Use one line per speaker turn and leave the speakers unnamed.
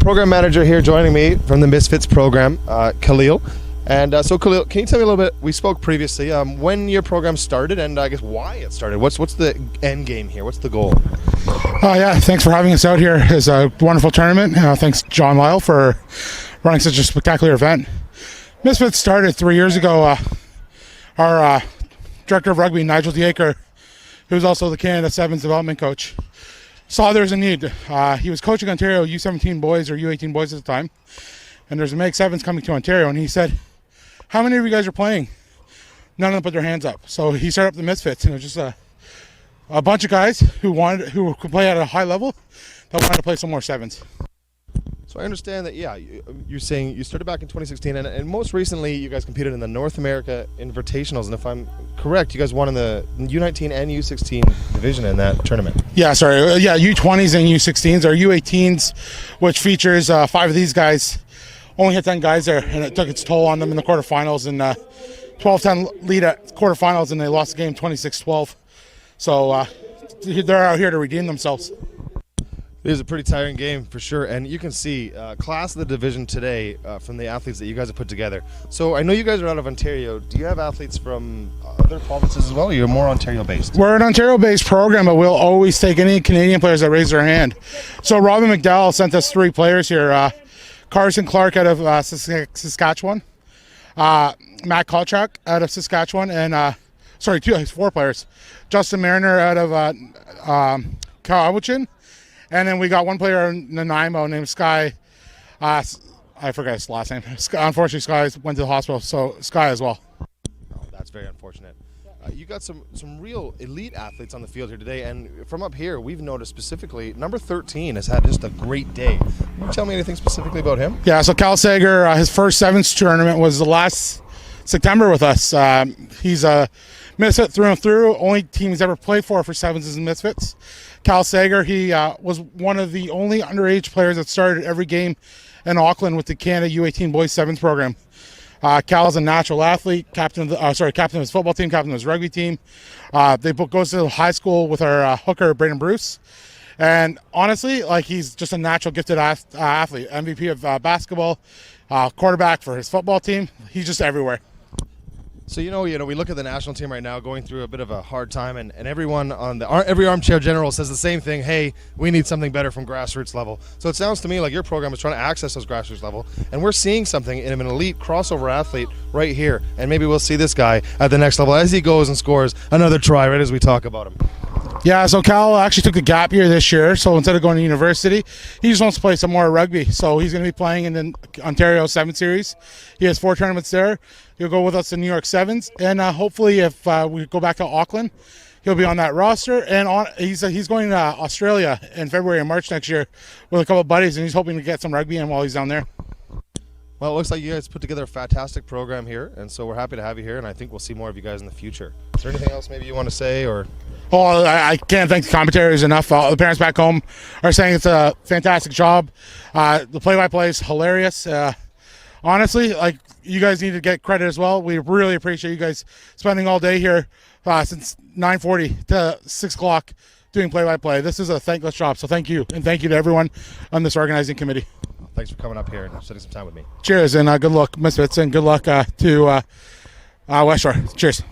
program manager here joining me from the Misfits program, Khalil. And so Khalil, can you tell me a little bit, we spoke previously, when your program started and I guess why it started. What's the end game here? What's the goal?
Yeah, thanks for having us out here. It's a wonderful tournament. Thanks John Lyle for running such a spectacular event. Misfits started 3 years ago. Our director of rugby, Nigel Diaker, who's also the Canada Sevens development coach, saw there's a need. He was coaching Ontario U17 boys or U18 boys at the time, and there's a Meg Sevens coming to Ontario, and he said, how many of you guys are playing? None of them put their hands up. So he started up the Misfits, and it was just a bunch of guys who could play at a high level that wanted to play some more sevens.
So I understand that, yeah, you're saying you started back in 2016, and most recently you guys competed in the North America Invitationals, and if I'm correct, you guys won in the U19 and U16 division in that tournament.
Yeah, sorry. U20s and U16s. Our U18s, which features 5 of these guys, only had 10 guys there, and it took its toll on them in the quarterfinals, and 12-10 lead at quarterfinals, and they lost the game 26-12. So they're out here to redeem themselves.
It is a pretty tiring game for sure, and you can see class of the division today from the athletes that you guys have put together. So I know you guys are out of Ontario. Do you have athletes from other provinces as well, or you're more Ontario-based?
We're an Ontario-based program, but we'll always take any Canadian players that raise their hand. So Robin McDowell sent us 3 players here. Carson Clark out of Saskatchewan, Matt Kolchak out of Saskatchewan, and 4 players. Justin Mariner out of Kawachin. And then we got one player in Nanaimo named Sky. I forgot his last name. Unfortunately, Sky went to the hospital, so Sky as well.
Oh, that's very unfortunate. You got some real elite athletes on the field here today, and from up here, we've noticed specifically, number 13 has had just a great day. Can you tell me anything specifically about him?
Yeah, so Cal Sager, his first Sevens tournament was the last September with us. He's a Misfit through and through. Only team he's ever played for Sevens is the Misfits. Cal Sager, he was one of the only underage players that started every game in Auckland with the Canada U18 Boys Sevens program. Cal is a natural athlete, captain of his football team, captain of his rugby team. They both goes to high school with our hooker, Braden Bruce. And honestly, he's just a natural gifted athlete. MVP of basketball, quarterback for his football team. He's just everywhere.
So we look at the national team right now going through a bit of a hard time, and everyone on every armchair general says the same thing. Hey, we need something better from grassroots level. So it sounds to me like your program is trying to access those grassroots level, and we're seeing something in an elite crossover athlete right here. And maybe we'll see this guy at the next level as he goes and scores another try right as we talk about him.
Yeah, so Cal actually took the gap year this year, so instead of going to university, he just wants to play some more rugby. So he's going to be playing in the Ontario 7 Series. He has 4 tournaments there. He'll go with us to New York Sevens, and hopefully if we go back to Auckland, he'll be on that roster. And he's going to Australia in February and March next year with a couple of buddies, and he's hoping to get some rugby in while he's down there.
Well, it looks like you guys put together a fantastic program here, and so we're happy to have you here, and I think we'll see more of you guys in the future. Is there anything else maybe you want to say? Or?
Oh, I can't thank the commentators enough. The parents back home are saying it's a fantastic job. The play-by-play is hilarious. Honestly, you guys need to get credit as well. We really appreciate you guys spending all day here since 9:40 to 6 o'clock doing play-by-play. This is a thankless job, so thank you, and thank you to everyone on this organizing committee.
Thanks for coming up here and spending some time with me.
Cheers, and good luck, Misfits, and good luck to West Shore. Cheers.